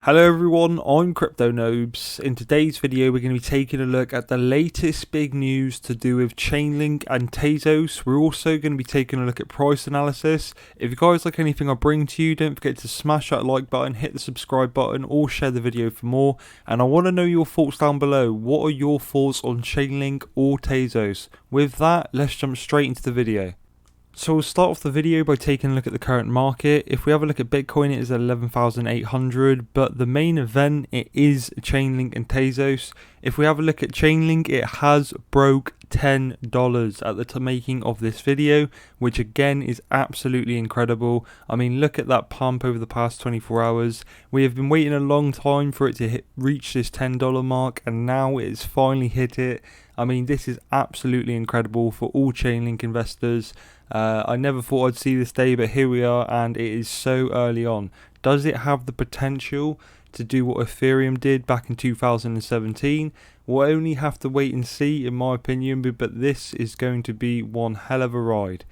Hello everyone, I'm Crypto Noobs. In today's video we're going to be taking a look at the latest big news to do with ChainLink and Tezos. We're also going to be taking a look at price analysis. If you guys like anything I bring to you, don't forget to smash that like button, hit the subscribe button or share the video for more. And I want to know your thoughts down below. What are your thoughts on ChainLink or Tezos? With that, let's jump straight into the video. So we'll start off the video by taking a look at the current market. If we have a look at Bitcoin, it is at 11,800, but the main event, it is ChainLink and Tezos. If we have a look at ChainLink, it has broke $10 at the making of this video, which again is absolutely incredible. I mean, look at that pump over the past 24 hours. We have been waiting a long time for it to reach this $10 mark, and now it's finally hit it. I mean, this is absolutely incredible for all ChainLink investors. I never thought I'd see this day, but here we are, and it is so early on. Does it have the potential to do what Ethereum did back in 2017? We'll only have to wait and see, in my opinion, but this is going to be one hell of a ride.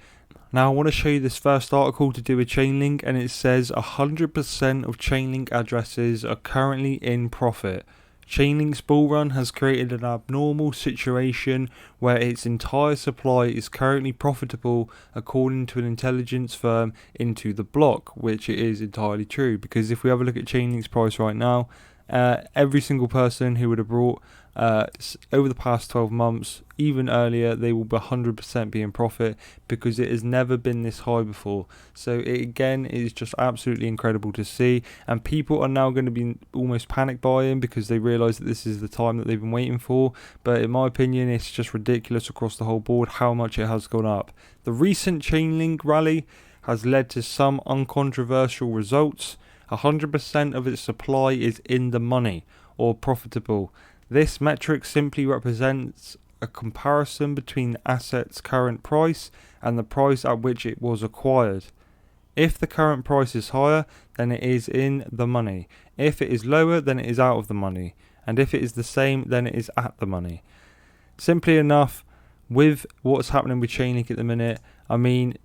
Now I want to show you this first article to do with ChainLink, and it says 100% of ChainLink addresses are currently in profit. ChainLink's bull run has created an abnormal situation where its entire supply is currently profitable, according to an intelligence firm Into the Block, which it is entirely true, because if we have a look at ChainLink's price right now, every single person who would have brought over the past 12 months, even earlier, they will 100% be in profit, because it has never been this high before. So it again is just absolutely incredible to see, and people are now going to be almost panic buying because they realize that this is the time that they've been waiting for. But in my opinion, it's just ridiculous across the whole board how much it has gone up. The recent ChainLink rally has led to some uncontroversial results. 100% of its supply is in the money or profitable. This metric simply represents a comparison between the asset's current price and the price at which it was acquired. If the current price is higher, then it is in the money. If it is lower, then it is out of the money. And if it is the same, then it is at the money. Simply enough, with what's happening with ChainLink at the minute, I mean,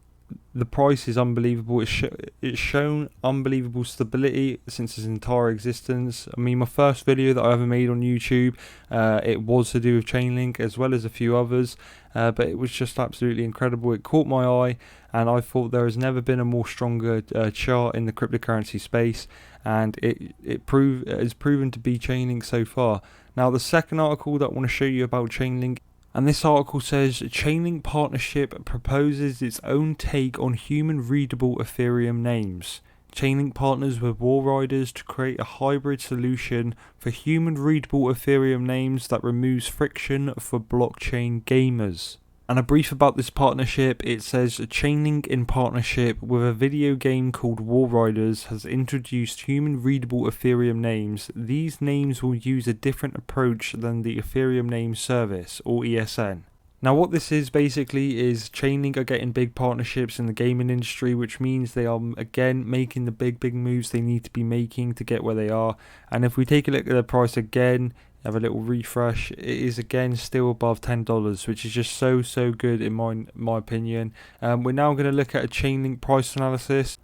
the price is unbelievable. It's shown unbelievable stability since its entire existence. I mean, my first video that I ever made on YouTube, it was to do with ChainLink as well as a few others, but it was just absolutely incredible. It caught my eye, and I thought there has never been a more stronger chart in the cryptocurrency space, and it has proven to be ChainLink so far. Now, the second article that I want to show you about ChainLink, and this article says ChainLink partnership proposes its own take on human-readable Ethereum names. ChainLink partners with Warriders to create a hybrid solution for human-readable Ethereum names that removes friction for blockchain gamers. And a brief about this partnership, it says ChainLink in partnership with a video game called Warriders has introduced human-readable Ethereum names. These names will use a different approach than the Ethereum Name Service, or ESN. Now what this is basically is ChainLink are getting big partnerships in the gaming industry, which means they are again making the big moves they need to be making to get where they are. And if we take a look at the price again, have a little refresh, it is again still above $10, which is just so good in my opinion. We're now going to look at a ChainLink price analysis.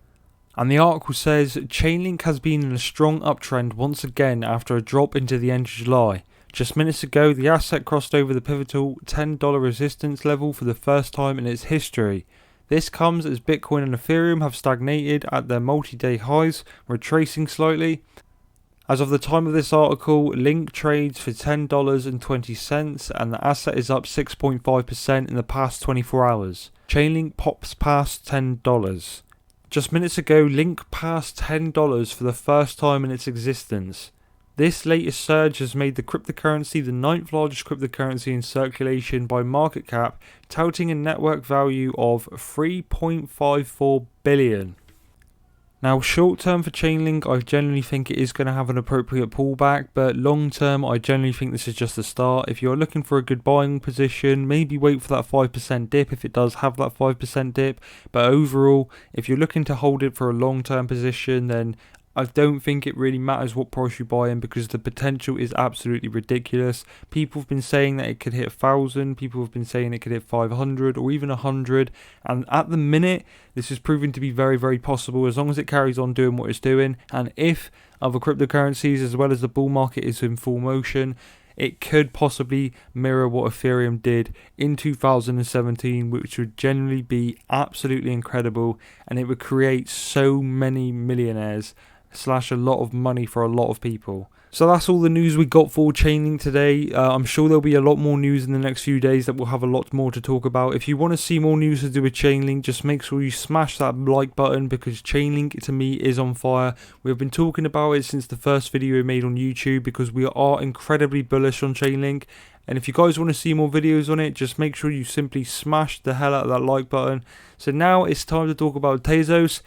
And the article says ChainLink has been in a strong uptrend once again after a drop into the end of July. Just minutes ago, the asset crossed over the pivotal $10 resistance level for the first time in its history. This comes as Bitcoin and Ethereum have stagnated at their multi-day highs, retracing slightly. As of the time of this article, Link trades for $10.20 and the asset is up 6.5% in the past 24 hours. ChainLink pops past $10. Just minutes ago, Link passed $10 for the first time in its existence. This latest surge has made the cryptocurrency the 9th largest cryptocurrency in circulation by market cap, touting a network value of $3.54 billion. Now, short term for ChainLink, I generally think it is going to have an appropriate pullback, but long term, I generally think this is just the start. If you're looking for a good buying position, maybe wait for that 5% dip if it does have that 5% dip. But overall, if you're looking to hold it for a long term position, then I don't think it really matters what price you buy in because the potential is absolutely ridiculous. People have been saying that it could hit 1,000, people have been saying it could hit 500 or even 100, and at the minute this is proving to be very, very possible as long as it carries on doing what it's doing, and if other cryptocurrencies as well as the bull market is in full motion, it could possibly mirror what Ethereum did in 2017, which would generally be absolutely incredible, and it would create so many millionaires / a lot of money for a lot of people. So that's all the news we got for ChainLink today. I'm sure there'll be a lot more news in the next few days that we'll have a lot more to talk about. If you want to see more news to do with ChainLink, just make sure you smash that like button because ChainLink to me is on fire. We've been talking about it since the first video we made on YouTube because we are incredibly bullish on ChainLink. And if you guys want to see more videos on it, just make sure you simply smash the hell out of that like button. So now it's time to talk about Tezos.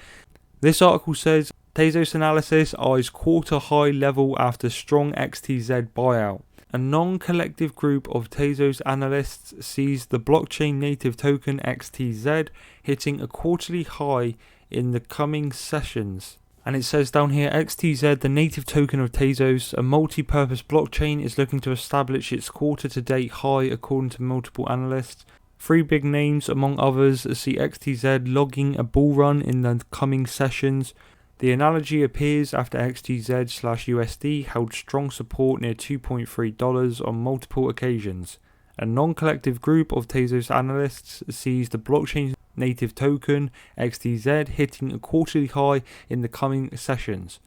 This article says, Tezos analysis eyes quarter high level after strong XTZ buyout. A non-collective group of Tezos analysts sees the blockchain native token XTZ hitting a quarterly high in the coming sessions. And it says down here, XTZ, the native token of Tezos, a multi-purpose blockchain, is looking to establish its quarter-to-date high according to multiple analysts. Three big names, among others, see XTZ logging a bull run in the coming sessions. The analogy appears after XTZ/USD held strong support near $2.3 on multiple occasions. A non-collective group of Tezos analysts sees the blockchain native token XTZ hitting a quarterly high in the coming sessions.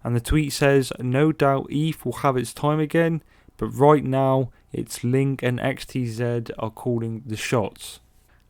And the tweet says, no doubt ETH will have its time again, but right now it's Link and XTZ are calling the shots.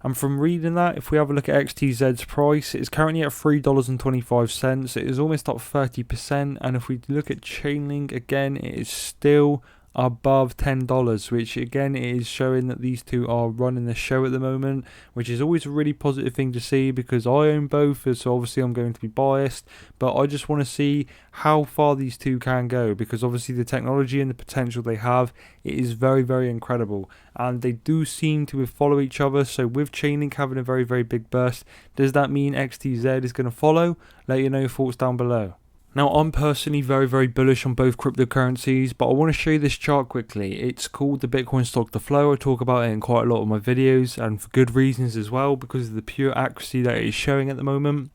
And from reading that, if we have a look at XTZ's price, it's currently at $3.25. It is almost up 30%. And if we look at ChainLink again, it is still above $10, which again is showing that these two are running the show at the moment, which is always a really positive thing to see because I own both, so obviously I'm going to be biased, but I just want to see how far these two can go because obviously the technology and the potential they have, it is very, very incredible, and they do seem to follow each other. So with ChainLink having a very, very big burst, does that mean XTZ is going to follow? Let you know your thoughts down below. Now, I'm personally very, very bullish on both cryptocurrencies, but I want to show you this chart quickly. It's called the Bitcoin stock to flow. I talk about it in quite a lot of my videos, and for good reasons as well, because of the pure accuracy that it is showing at the moment.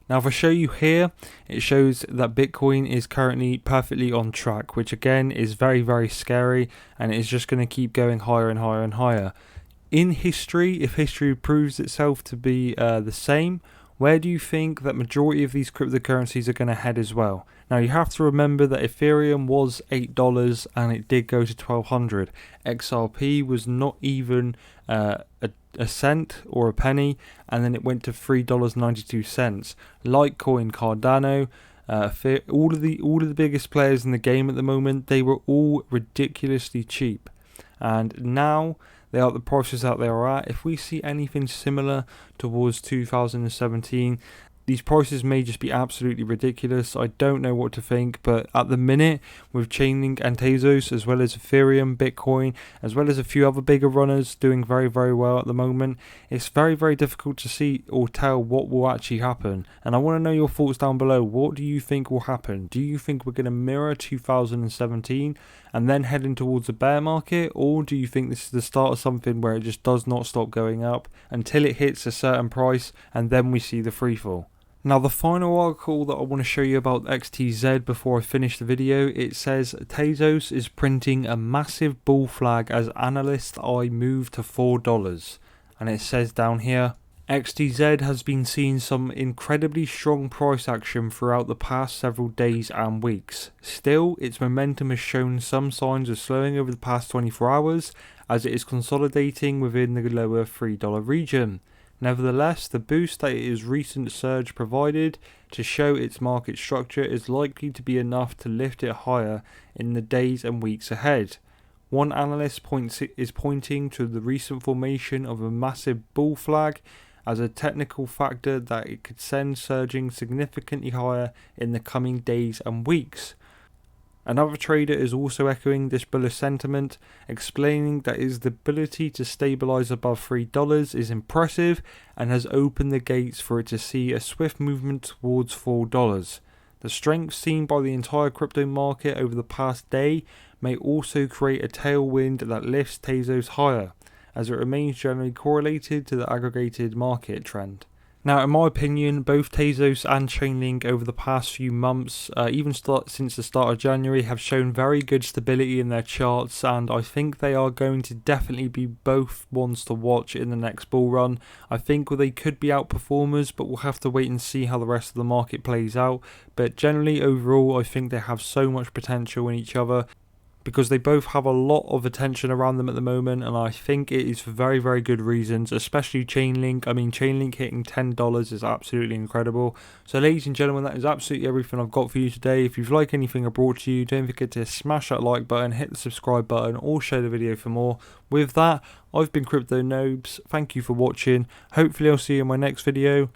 Now, if I show you here, it shows that Bitcoin is currently perfectly on track, which again is very, very scary, and it is just going to keep going higher and higher and higher. In history, if history proves itself to be the same, where do you think that majority of these cryptocurrencies are going to head as well? Now, you have to remember that Ethereum was $8 and it did go to $1,200. XRP was not even a cent or a penny, and then it went to $3.92. Litecoin, Cardano, all of the biggest players in the game at the moment, they were all ridiculously cheap. And now they are the prices that they are at. If we see anything similar towards 2017, these prices may just be absolutely ridiculous. I don't know what to think, but at the minute, with Chainlink and Tezos, as well as Ethereum, Bitcoin, as well as a few other bigger runners doing very, very well at the moment, it's very, very difficult to see or tell what will actually happen. And I want to know your thoughts down below. What do you think will happen? Do you think we're going to mirror 2017 and then heading towards a bear market, or do you think this is the start of something where it just does not stop going up until it hits a certain price and then we see the free fall? Now, the final article that I want to show you about XTZ before I finish the video, it says Tezos is printing a massive bull flag as analysts eye move to $4. And it says down here, XTZ has been seeing some incredibly strong price action throughout the past several days and weeks. Still, its momentum has shown some signs of slowing over the past 24 hours as it is consolidating within the lower $3 region. Nevertheless, the boost that its recent surge provided to show its market structure is likely to be enough to lift it higher in the days and weeks ahead. One analyst is pointing to the recent formation of a massive bull flag as a technical factor that it could send surging significantly higher in the coming days and weeks. Another trader is also echoing this bullish sentiment, explaining that his ability to stabilize above $3 is impressive and has opened the gates for it to see a swift movement towards $4. The strength seen by the entire crypto market over the past day may also create a tailwind that lifts Tezos higher, as it remains generally correlated to the aggregated market trend. Now, in my opinion, both Tezos and ChainLink over the past few months, since the start of January, have shown very good stability in their charts, and I think they are going to definitely be both ones to watch in the next bull run. I think they could be outperformers, but we'll have to wait and see how the rest of the market plays out. But generally, overall, I think they have so much potential in each other, because they both have a lot of attention around them at the moment, and I think it is for very, very good reasons, especially ChainLink. I mean, ChainLink hitting $10 is absolutely incredible. So ladies and gentlemen, that is absolutely everything I've got for you today. If you've liked anything I brought to you, don't forget to smash that like button, hit the subscribe button, or share the video for more. With that, I've been Crypto Nobes. Thank you for watching. Hopefully I'll see you in my next video.